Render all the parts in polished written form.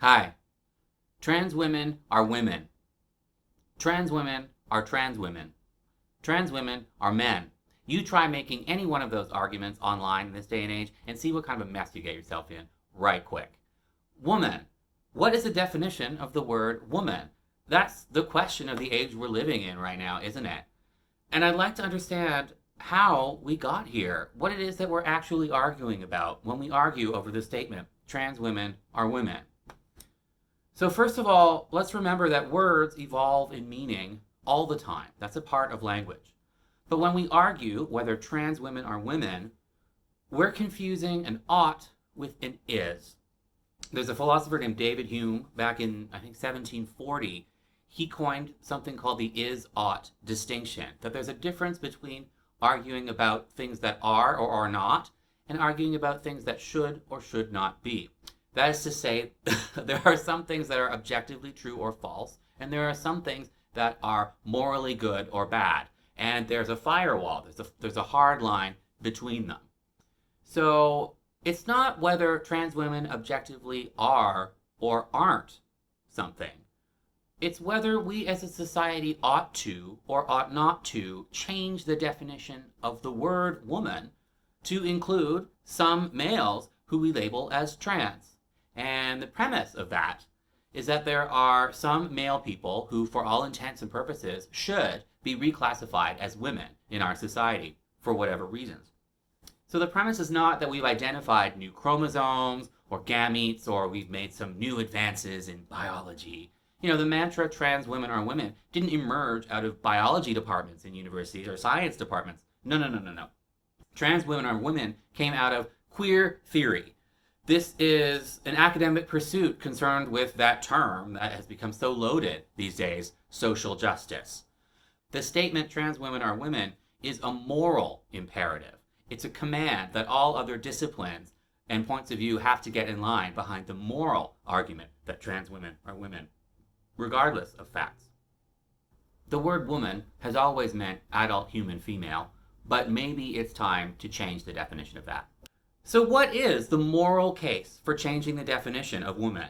Hi. Trans women are women. Trans women are trans women. Trans women are men. You try making any one of those arguments online in this day and age and see what kind of a mess you get yourself in right quick. Woman. What is the definition of the word woman? That's the question of the age we're living in right now, isn't it? And I'd like to understand how we got here, what it is that we're actually arguing about when we argue over the statement, trans women are women. So first of all, let's remember that words evolve in meaning all the time. That's a part of language. But when we argue whether trans women are women, we're confusing an ought with an is. There's a philosopher named David Hume back in, I think, 1740. He coined something called the is-ought distinction, that there's a difference between arguing about things that are or are not and arguing about things that should or should not be. That is to say, there are some things that are objectively true or false, and there are some things that are morally good or bad. And there's a firewall, there's a hard line between them. So it's not whether trans women objectively are or aren't something. It's whether we as a society ought to or ought not to change the definition of the word woman to include some males who we label as trans. And the premise of that is that there are some male people who, for all intents and purposes, should be reclassified as women in our society for whatever reasons. So the premise is not that we've identified new chromosomes or gametes or we've made some new advances in biology. You know, the mantra trans women are women didn't emerge out of biology departments in universities or science departments. No. Trans women are women came out of queer theory. This is an academic pursuit concerned with that term that has become so loaded these days, social justice. The statement trans women are women is a moral imperative. It's a command that all other disciplines and points of view have to get in line behind the moral argument that trans women are women, regardless of facts. The word woman has always meant adult human female, but maybe it's time to change the definition of that. So what is the moral case for changing the definition of woman?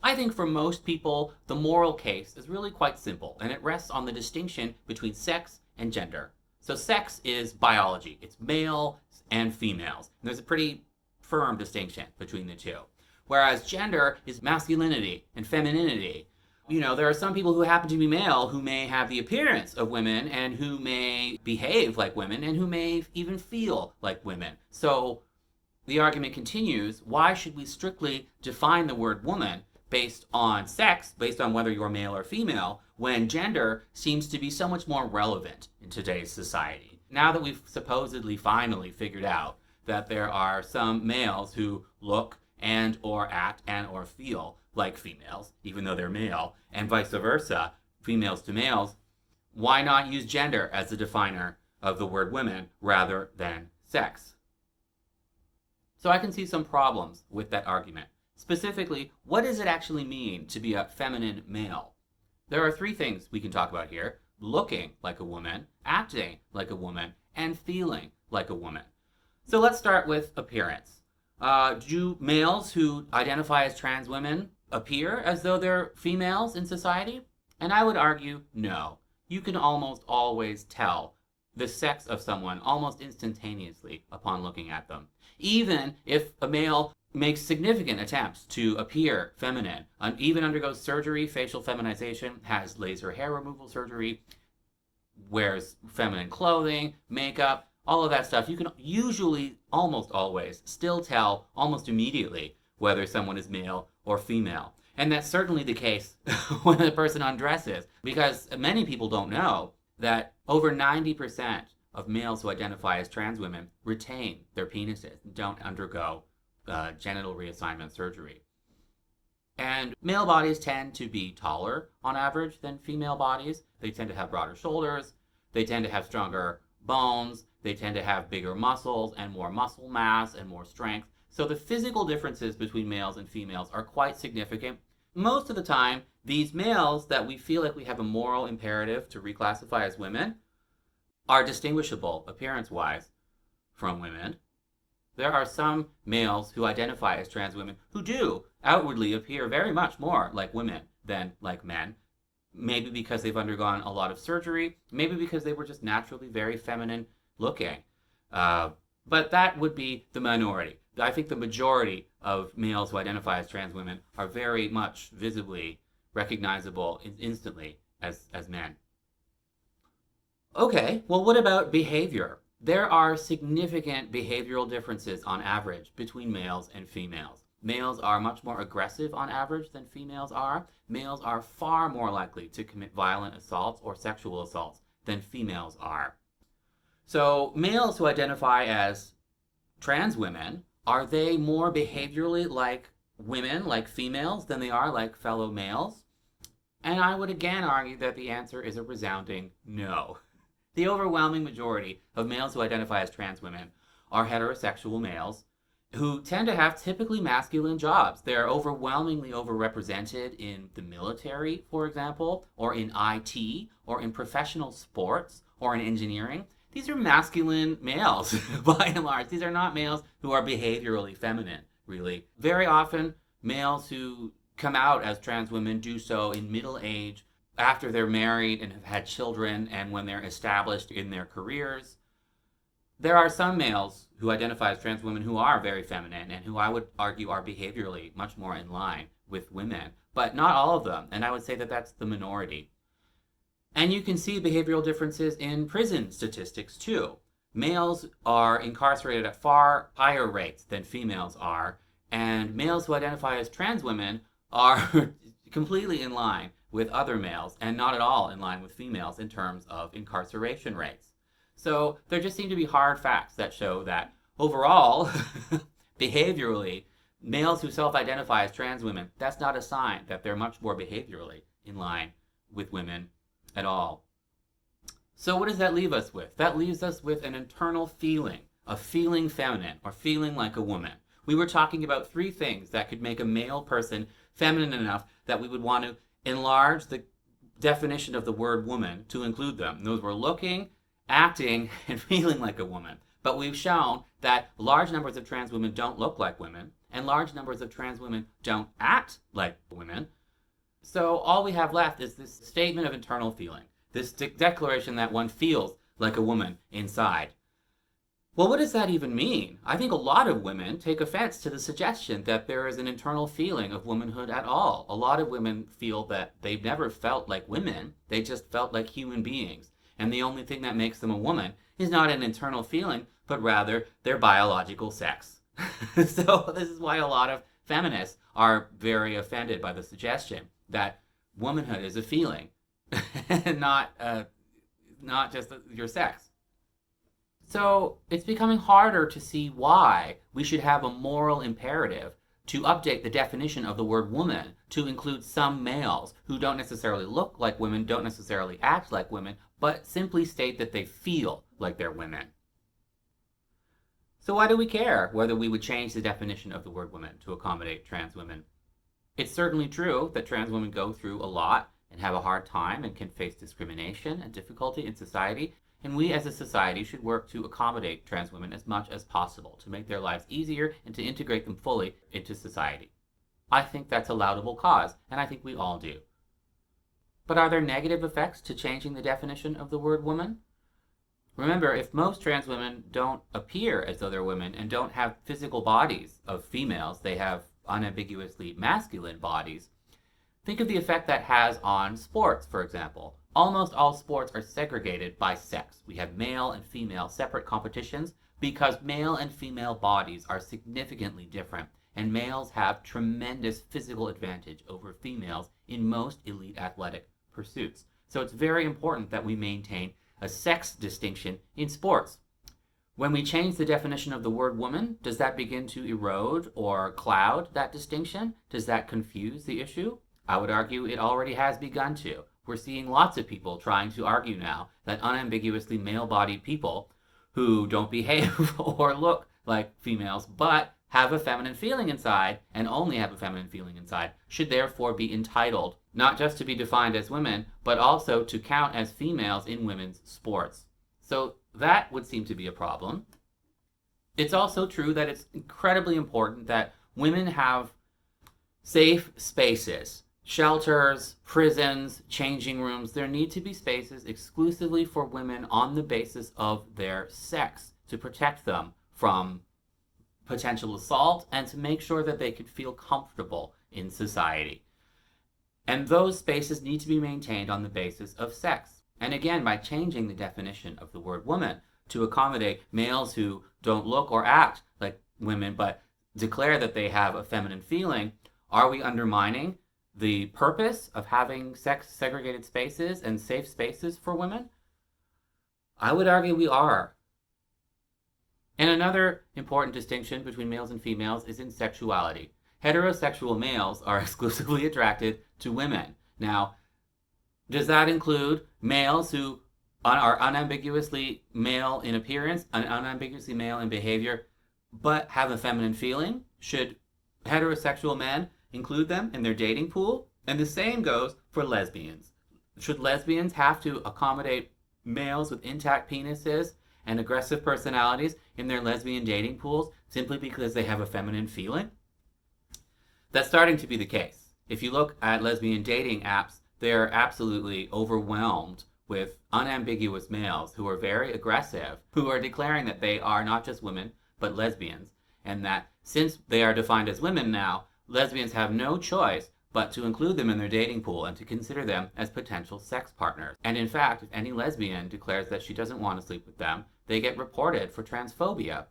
I think for most people, the moral case is really quite simple, and it rests on the distinction between sex and gender. So sex is biology. It's male and females. And there's a pretty firm distinction between the two. Whereas gender is masculinity and femininity. You know, there are some people who happen to be male who may have the appearance of women and who may behave like women and who may even feel like women. So the argument continues, why should we strictly define the word woman based on sex, based on whether you're male or female, when gender seems to be so much more relevant in today's society? Now that we've supposedly finally figured out that there are some males who look and or act and or feel like females, even though they're male, and vice versa, females to males, why not use gender as the definer of the word women rather than sex? So I can see some problems with that argument. Specifically, what does it actually mean to be a feminine male? There are three things we can talk about here: looking like a woman, acting like a woman, and feeling like a woman. So let's start with appearance. Do males who identify as trans women appear as though they're females in society? And I would argue no. You can almost always tell the sex of someone almost instantaneously upon looking at them. Even if a male makes significant attempts to appear feminine, even undergoes surgery, facial feminization, has laser hair removal surgery, wears feminine clothing, makeup, all of that stuff, you can usually, almost always, still tell almost immediately whether someone is male or female. And that's certainly the case when the person undresses, because many people don't know that over 90% of males who identify as trans women retain their penises, don't undergo genital reassignment surgery. And male bodies tend to be taller on average than female bodies. They tend to have broader shoulders. They tend to have stronger bones. They tend to have bigger muscles and more muscle mass and more strength. So the physical differences between males and females are quite significant. Most of the time, these males that we feel like we have a moral imperative to reclassify as women are distinguishable appearance-wise from women. There are some males who identify as trans women who do outwardly appear very much more like women than like men. Maybe because they've undergone a lot of surgery, maybe because they were just naturally very feminine looking. But that would be the minority. I think the majority of males who identify as trans women are very much visibly recognizable instantly as men. Okay, well, what about behavior? There are significant behavioral differences on average between males and females. Males are much more aggressive on average than females are. Males are far more likely to commit violent assaults or sexual assaults than females are. So males who identify as trans women, are they more behaviorally like women, like females, than they are like fellow males? And I would again argue that the answer is a resounding no. The overwhelming majority of males who identify as trans women are heterosexual males who tend to have typically masculine jobs. They're overwhelmingly overrepresented in the military, for example, or in IT, or in professional sports, or in engineering. These are masculine males, by and large. These are not males who are behaviorally feminine, really. Very often, males who come out as trans women do so in middle age, after they're married and have had children, and when they're established in their careers. There are some males who identify as trans women who are very feminine and who I would argue are behaviorally much more in line with women, but not all of them, and I would say that that's the minority. And you can see behavioral differences in prison statistics too. Males are incarcerated at far higher rates than females are, and males who identify as trans women are completely in line with other males and not at all in line with females in terms of incarceration rates. So there just seem to be hard facts that show that overall, behaviorally, males who self-identify as trans women, that's not a sign that they're much more behaviorally in line with women at all. So what does that leave us with? That leaves us with an internal feeling of feeling feminine or feeling like a woman. We were talking about 3 things that could make a male person feminine enough that we would want to enlarge the definition of the word woman to include them. And those were looking, acting, and feeling like a woman. But we've shown that large numbers of trans women don't look like women, and large numbers of trans women don't act like women. So all we have left is this statement of internal feeling, this declaration that one feels like a woman inside. Well, what does that even mean? I think a lot of women take offense to the suggestion that there is an internal feeling of womanhood at all. A lot of women feel that they've never felt like women, they just felt like human beings. And the only thing that makes them a woman is not an internal feeling, but rather their biological sex. So this is why a lot of feminists are very offended by the suggestion that womanhood is a feeling, and not just your sex. So it's becoming harder to see why we should have a moral imperative to update the definition of the word woman to include some males who don't necessarily look like women, don't necessarily act like women, but simply state that they feel like they're women. So why do we care whether we would change the definition of the word woman to accommodate trans women? It's certainly true that trans women go through a lot and have a hard time and can face discrimination and difficulty in society, and we as a society should work to accommodate trans women as much as possible, to make their lives easier and to integrate them fully into society. I think that's a laudable cause, and I think we all do. But are there negative effects to changing the definition of the word woman? Remember, if most trans women don't appear as though they're women and don't have physical bodies of females, they have unambiguously masculine bodies, think of the effect that has on sports, for example. Almost all sports are segregated by sex. We have male and female separate competitions because male and female bodies are significantly different, and males have tremendous physical advantage over females in most elite athletic pursuits. So it's very important that we maintain a sex distinction in sports. When we change the definition of the word woman, does that begin to erode or cloud that distinction? Does that confuse the issue? I would argue it already has begun to. We're seeing lots of people trying to argue now that unambiguously male-bodied people who don't behave or look like females but have a feminine feeling inside, and only have a feminine feeling inside, should therefore be entitled not just to be defined as women, but also to count as females in women's sports. So that would seem to be a problem. It's also true that it's incredibly important that women have safe spaces, shelters, prisons, changing rooms. There need to be spaces exclusively for women on the basis of their sex to protect them from potential assault and to make sure that they could feel comfortable in society. And those spaces need to be maintained on the basis of sex. And again, by changing the definition of the word woman to accommodate males who don't look or act like women but declare that they have a feminine feeling, are we undermining the purpose of having sex segregated spaces and safe spaces for women? I would argue we are. And another important distinction between males and females is in sexuality. Heterosexual males are exclusively attracted to women. Now, does that include males who are unambiguously male in appearance and unambiguously male in behavior, but have a feminine feeling? Should heterosexual men include them in their dating pool? And the same goes for lesbians. Should lesbians have to accommodate males with intact penises and aggressive personalities in their lesbian dating pools simply because they have a feminine feeling? That's starting to be the case. If you look at lesbian dating apps, they're absolutely overwhelmed with unambiguous males who are very aggressive, who are declaring that they are not just women, but lesbians, and that since they are defined as women now, lesbians have no choice but to include them in their dating pool and to consider them as potential sex partners. And in fact, if any lesbian declares that she doesn't want to sleep with them, they get reported for transphobia.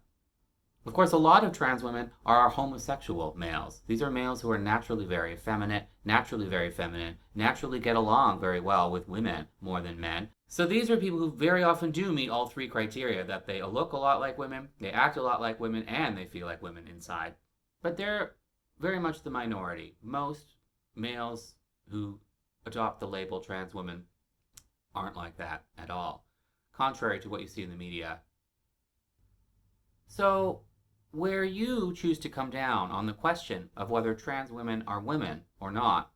Of course, a lot of trans women are homosexual males. These are males who are naturally very effeminate, naturally very feminine, naturally get along very well with women more than men. So these are people who very often do meet all three criteria, that they look a lot like women, they act a lot like women, and they feel like women inside. But they're very much the minority. Most males who adopt the label trans women aren't like that at all, contrary to what you see in the media. So, where you choose to come down on the question of whether trans women are women or not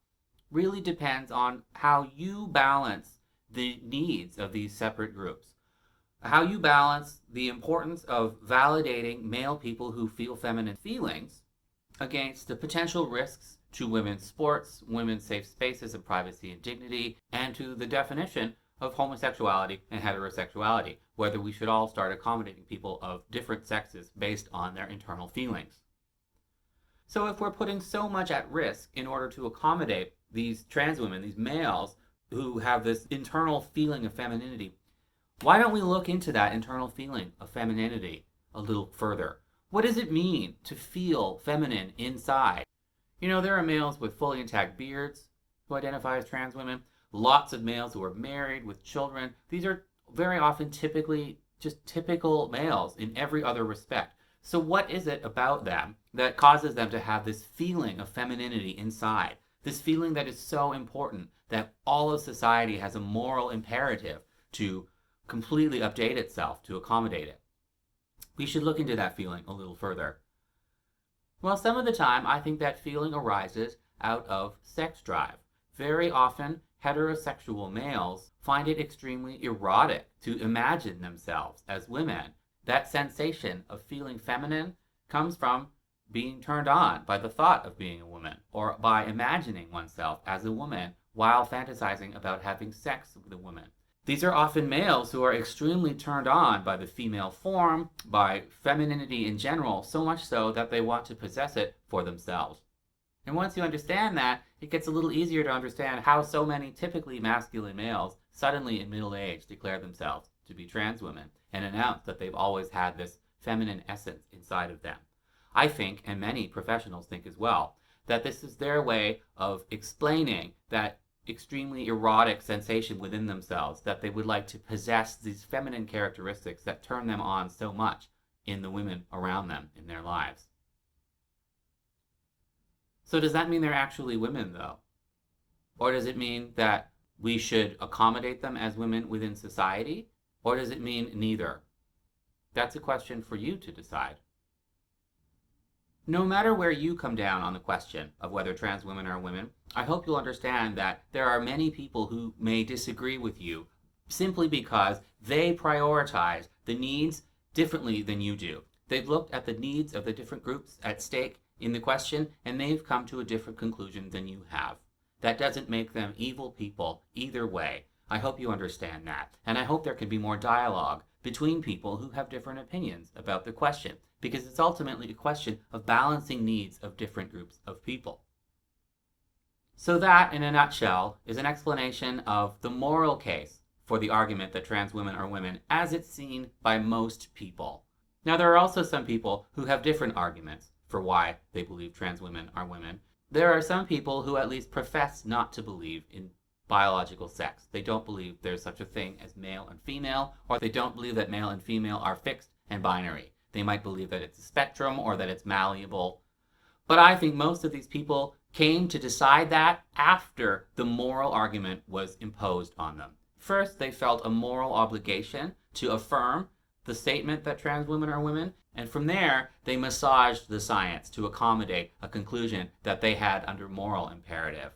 really depends on how you balance the needs of these separate groups. How you balance the importance of validating male people who feel feminine feelings against the potential risks to women's sports, women's safe spaces of privacy and dignity, and to the definition of homosexuality and heterosexuality, whether we should all start accommodating people of different sexes based on their internal feelings. So if we're putting so much at risk in order to accommodate these trans women, these males who have this internal feeling of femininity, why don't we look into that internal feeling of femininity a little further? What does it mean to feel feminine inside? You know, there are males with fully intact beards who identify as trans women. Lots of males who are married with children. These are very often typically just typical males in every other respect. So what is it about them that causes them to have this feeling of femininity inside? This feeling that is so important that all of society has a moral imperative to completely update itself to accommodate it. We should look into that feeling a little further. Well, some of the time I think that feeling arises out of sex drive. Very often, heterosexual males find it extremely erotic to imagine themselves as women. That sensation of feeling feminine comes from being turned on by the thought of being a woman, or by imagining oneself as a woman while fantasizing about having sex with a woman. These are often males who are extremely turned on by the female form, by femininity in general, so much so that they want to possess it for themselves. And once you understand that, it gets a little easier to understand how so many typically masculine males suddenly in middle age declare themselves to be trans women and announce that they've always had this feminine essence inside of them. I think, and many professionals think as well, that this is their way of explaining that extremely erotic sensation within themselves, that they would like to possess these feminine characteristics that turn them on so much in the women around them in their lives. So does that mean they're actually women, though? Or does it mean that we should accommodate them as women within society? Or does it mean neither? That's a question for you to decide. No matter where you come down on the question of whether trans women are women, I hope you'll understand that there are many people who may disagree with you simply because they prioritize the needs differently than you do. They've looked at the needs of the different groups at stake in the question, and they've come to a different conclusion than you have. That doesn't make them evil people either way. I hope you understand that. And I hope there can be more dialogue between people who have different opinions about the question, because it's ultimately a question of balancing needs of different groups of people. So that, in a nutshell, is an explanation of the moral case for the argument that trans women are women as it's seen by most people. Now, there are also some people who have different arguments for why they believe trans women are women. There are some people who at least profess not to believe in biological sex. They don't believe there's such a thing as male and female, or they don't believe that male and female are fixed and binary. They might believe that it's a spectrum or that it's malleable. But I think most of these people came to decide that after the moral argument was imposed on them. First, they felt a moral obligation to affirm the statement that trans women are women, and from there, they massaged the science to accommodate a conclusion that they had under moral imperative.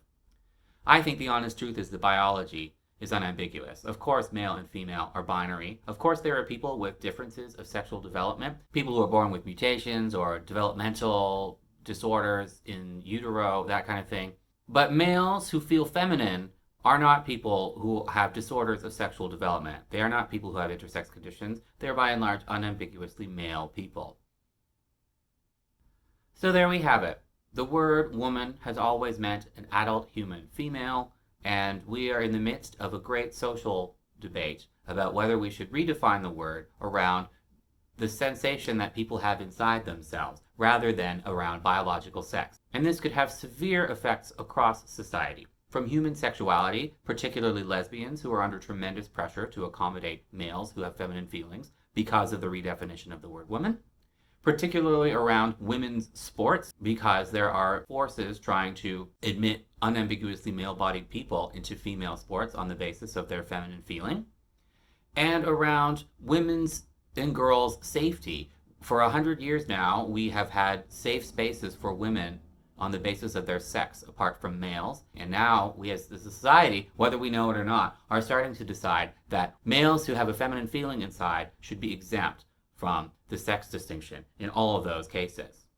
I think the honest truth is the biology is unambiguous. Of course, male and female are binary. Of course, there are people with differences of sexual development, people who are born with mutations or developmental disorders in utero, that kind of thing. But males who feel feminine are not people who have disorders of sexual development. They are not people who have intersex conditions. They are by and large unambiguously male people. So there we have it. The word woman has always meant an adult human female, and we are in the midst of a great social debate about whether we should redefine the word around the sensation that people have inside themselves rather than around biological sex. And this could have severe effects across society. From human sexuality, particularly lesbians who are under tremendous pressure to accommodate males who have feminine feelings because of the redefinition of the word woman, particularly around women's sports because there are forces trying to admit unambiguously male-bodied people into female sports on the basis of their feminine feeling, and around women's and girls' safety. For 100 years now, we have had safe spaces for women on the basis of their sex apart from males. And now we as a society, whether we know it or not, are starting to decide that males who have a feminine feeling inside should be exempt from the sex distinction in all of those cases.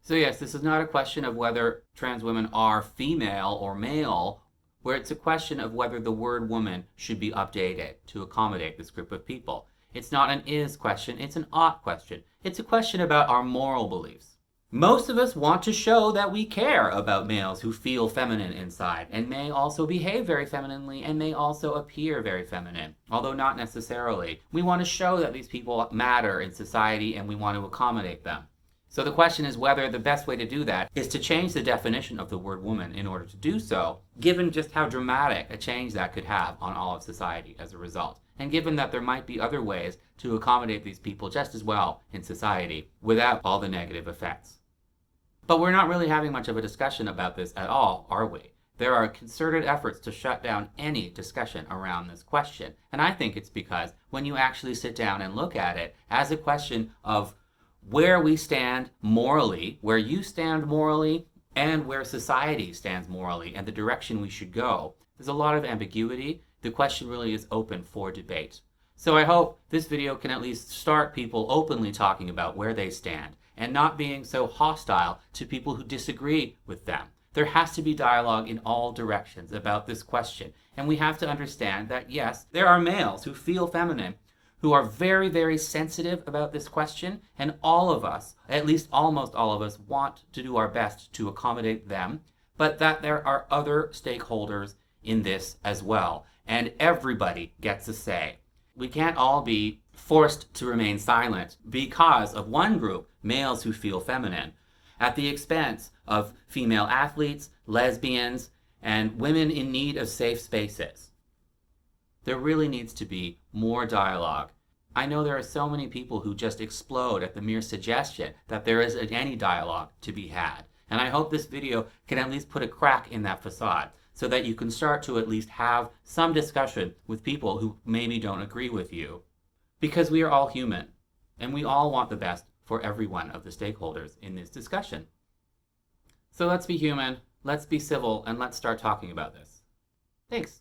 So yes, this is not a question of whether trans women are female or male, where it's a question of whether the word woman should be updated to accommodate this group of people. It's not an is question, it's an ought question. It's a question about our moral beliefs. Most of us want to show that we care about males who feel feminine inside and may also behave very femininely and may also appear very feminine, although not necessarily. We want to show that these people matter in society and we want to accommodate them. So the question is whether the best way to do that is to change the definition of the word woman in order to do so, given just how dramatic a change that could have on all of society as a result. And given that there might be other ways to accommodate these people just as well in society without all the negative effects. But we're not really having much of a discussion about this at all, are we? There are concerted efforts to shut down any discussion around this question. And I think it's because when you actually sit down and look at it as a question of where we stand morally, where you stand morally, and where society stands morally, and the direction we should go, there's a lot of ambiguity. The question really is open for debate. So I hope this video can at least start people openly talking about where they stand and not being so hostile to people who disagree with them. There has to be dialogue in all directions about this question. And we have to understand that, yes, there are males who feel feminine, who are very, very sensitive about this question, and all of us, at least almost all of us, want to do our best to accommodate them, but that there are other stakeholders in this as well, and everybody gets a say. We can't all be forced to remain silent because of one group, males who feel feminine, at the expense of female athletes, lesbians, and women in need of safe spaces. There really needs to be more dialogue. I know there are so many people who just explode at the mere suggestion that there is any dialogue to be had. And I hope this video can at least put a crack in that facade so that you can start to at least have some discussion with people who maybe don't agree with you. Because we are all human, and we all want the best for every one of the stakeholders in this discussion. So let's be human, let's be civil, and let's start talking about this. Thanks.